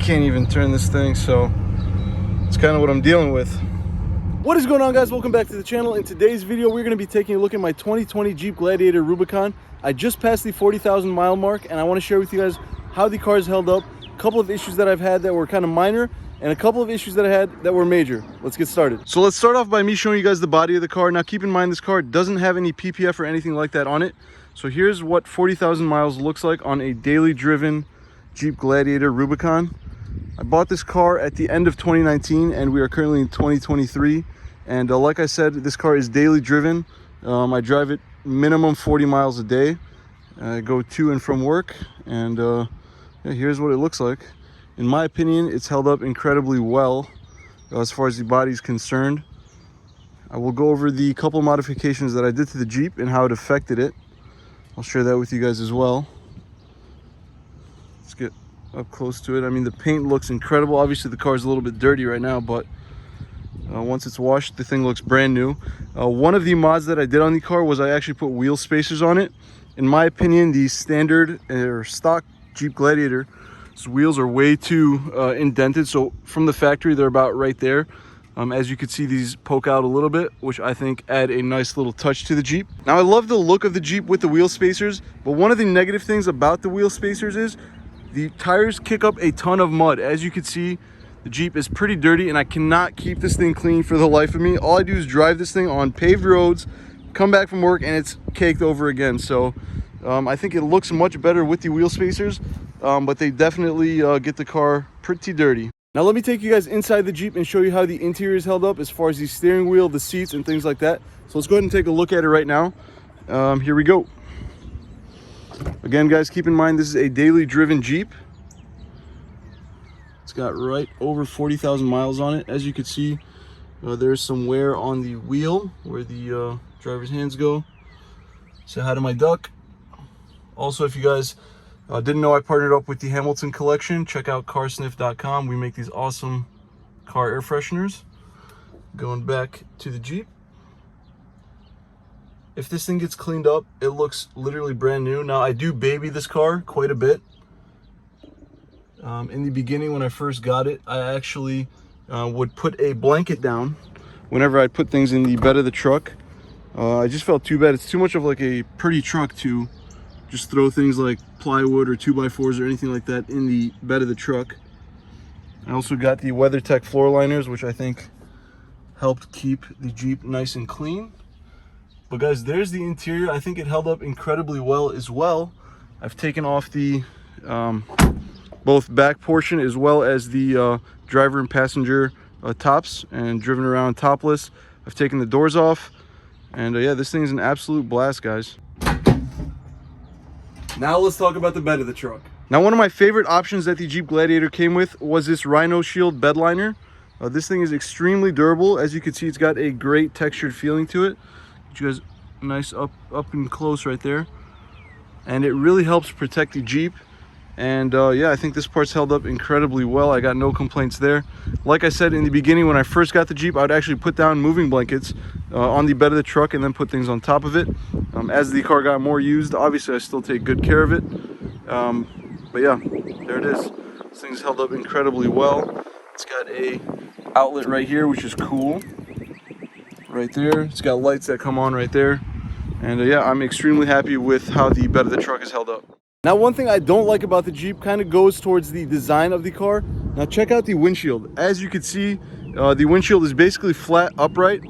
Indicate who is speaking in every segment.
Speaker 1: can't even turn this thing, so it's kind of what I'm dealing with.
Speaker 2: What is going on, guys? Welcome back to the channel. In today's video, we're going to be taking a look at my 2020 Jeep Gladiator Rubicon. I just passed the 40,000 mile mark, and I want to share with you guys how the car has held up, a couple of issues that I've had that were kind of minor, and a couple of issues that I had that were major. Let's get started. So let's start off by me showing you guys the body of the car. Now keep in mind, this car doesn't have any PPF or anything like that on it. So here's what 40,000 miles looks like on a daily driven Jeep Gladiator Rubicon. I bought this car at the end of 2019 and we are currently in 2023. And like I said, this car is daily driven. I drive it minimum 40 miles a day. I go to and from work, and yeah, here's what it looks like. In my opinion, it's held up incredibly well as far as the body is concerned. I will go over the couple modifications that I did to the Jeep and how it affected it. I'll share that with you guys as well. Let's get up close to it. I mean, the paint looks incredible. Obviously the car is a little bit dirty right now, but once it's washed, the thing looks brand new. One of the mods that I did on the car was I actually put wheel spacers on it. In my opinion, the standard or stock Jeep Gladiator wheels are way too indented. So from the factory, they're about right there. As you can see, these poke out a little bit, which I think add a nice little touch to the Jeep. Now, I love the look of the Jeep with the wheel spacers, but one of the negative things about the wheel spacers is the tires kick up a ton of mud. As you can see, the Jeep is pretty dirty and I cannot keep this thing clean for the life of me. All I do is drive this thing on paved roads, come back from work, and it's caked over again. So I think it looks much better with the wheel spacers, but they definitely get the car pretty dirty. Now let me take you guys inside the Jeep and show you how the interior is held up as far as the steering wheel, the seats, and things like that. So let's go ahead and take a look at it right now. Here we go. Again, guys, keep in mind this is a daily driven Jeep. It's got right over 40,000 miles on it. As you can see, there's some wear on the wheel where the driver's hands go. Say hi to my duck. Also, if you guys didn't know, I partnered up with the Hamilton collection. Check out carsniff.com. We make these awesome car air fresheners. Going back to the Jeep. If this thing gets cleaned up, it looks literally brand new. Now, I do baby this car quite a bit. In the beginning, when I first got it, I actually would put a blanket down whenever I'd put things in the bed of the truck. I just felt too bad. It's too much of like a pretty truck to just throw things like plywood or 2x4s or anything like that in the bed of the truck. I also got the WeatherTech floor liners, which I think helped keep the Jeep nice and clean. But guys, there's the interior. I think it held up incredibly well as well. I've taken off the both back portion as well as the driver and passenger tops and driven around topless. I've taken the doors off, and yeah, this thing is an absolute blast, guys. Now let's talk about the bed of the truck. Now, one of my favorite options that the Jeep Gladiator came with was this Rhino Shield bed liner. This thing is extremely durable. As you can see, it's got a great textured feeling to it. Get you guys nice up and close right there. And it really helps protect the Jeep. And yeah, I think this part's held up incredibly well. I got no complaints there. Like I said in the beginning, when I first got the Jeep, I would actually put down moving blankets on the bed of the truck and then put things on top of it. As the car got more used, obviously I still take good care of it. But yeah, there it is. This thing's held up incredibly well. It's got a outlet right here, which is cool. Right there. It's got lights that come on right there. And yeah, I'm extremely happy with how the bed of the truck is held up. Now, one thing I don't like about the Jeep kind of goes towards the design of the car. Now, check out the windshield. As you can see, the windshield is basically flat upright.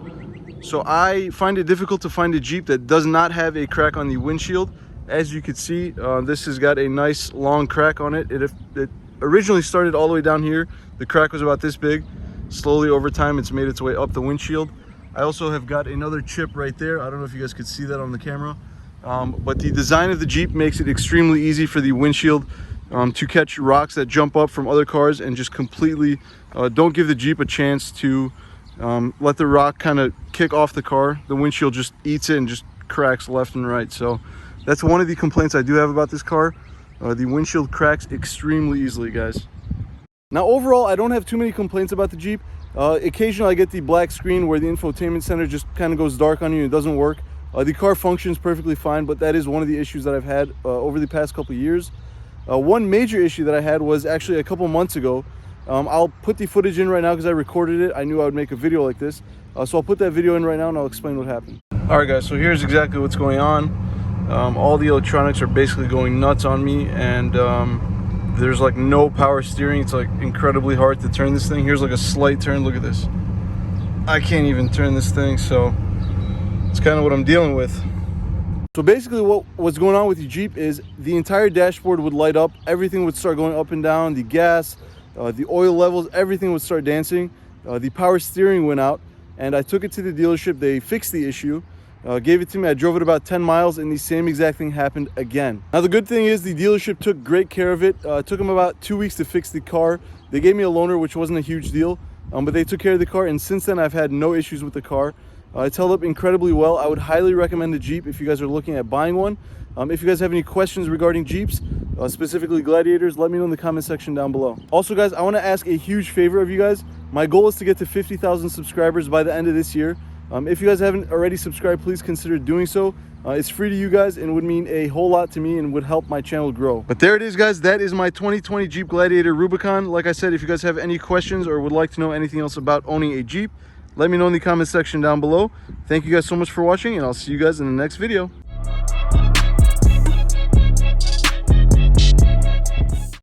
Speaker 2: So I find it difficult to find a Jeep that does not have a crack on the windshield. As you can see, this has got a nice long crack on it. It originally started all the way down here. The crack was about this big. Slowly over time, it's made its way up the windshield. I also have got another chip right there. I don't know if you guys could see that on the camera. But the design of the Jeep makes it extremely easy for the windshield to catch rocks that jump up from other cars and just completely don't give the Jeep a chance to let the rock kind of kick off the car. The windshield just eats it and just cracks left and right. So that's one of the complaints I do have about this car. The windshield cracks extremely easily, guys. Now, overall, I don't have too many complaints about the Jeep. Occasionally I get the black screen where the infotainment center just kind of goes dark on you and it doesn't work. The car functions perfectly fine, but that is one of the issues that I've had over the past couple of years. One major issue that I had was actually a couple months ago. I'll put the footage in right now because I recorded it. I knew I would make a video like this. So I'll put that video in right now and I'll explain what happened. All right, guys, so here's exactly what's going on. All the electronics are basically going nuts on me, and there's like no power steering. It's like incredibly hard to turn this thing. Here's like a slight turn. Look at this. I can't even turn this thing, so it's kind of what I'm dealing with. So basically what's going on with the Jeep is the entire dashboard would light up. Everything would start going up and down. The gas, the oil levels, everything would start dancing. The power steering went out, and I took it to the dealership. They fixed the issue, gave it to me. I drove it about 10 miles and the same exact thing happened again. Now the good thing is the dealership took great care of it. It took them about 2 weeks to fix the car. They gave me a loaner, which wasn't a huge deal, but they took care of the car, and since then I've had no issues with the car. It's held up incredibly well. I would highly recommend the Jeep if you guys are looking at buying one. If you guys have any questions regarding Jeeps, specifically Gladiators, let me know in the comment section down below. Also guys, I want to ask a huge favor of you guys. My goal is to get to 50,000 subscribers by the end of this year. If you guys haven't already subscribed, please consider doing so. It's free to you guys and would mean a whole lot to me and would help my channel grow. But there it is, guys. That is my 2020 Jeep Gladiator Rubicon. Like I said, if you guys have any questions or would like to know anything else about owning a Jeep, let me know in the comment section down below. Thank you guys so much for watching, and I'll see you guys in the next video.